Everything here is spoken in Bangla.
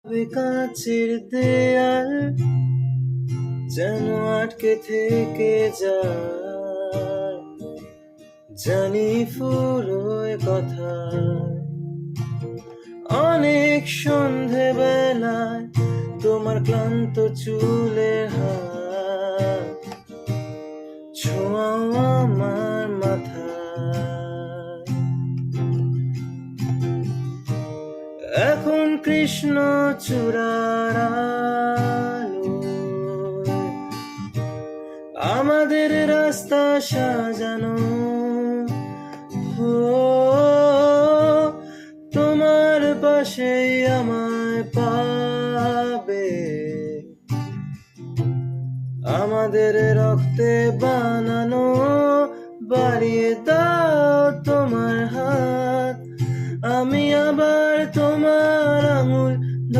কাছের দেয়াল যেন আটকে থেকে যায়, জানি ফুরোয় কথা। অনেক সন্ধে বেলায় তোমার ক্লান্ত চুলের হাত ছোঁয়াও আমার মাথায়। এখন কৃষ্ণ চূড়ার আলোয় আমাদের রাস্তা সাজানো। তোমার পাশেই আমায় পাবে, আমাদের রক্তে বানানো। বাড়িয়ে দাও তোমার হাত, আমি আবার তোমার আঙুল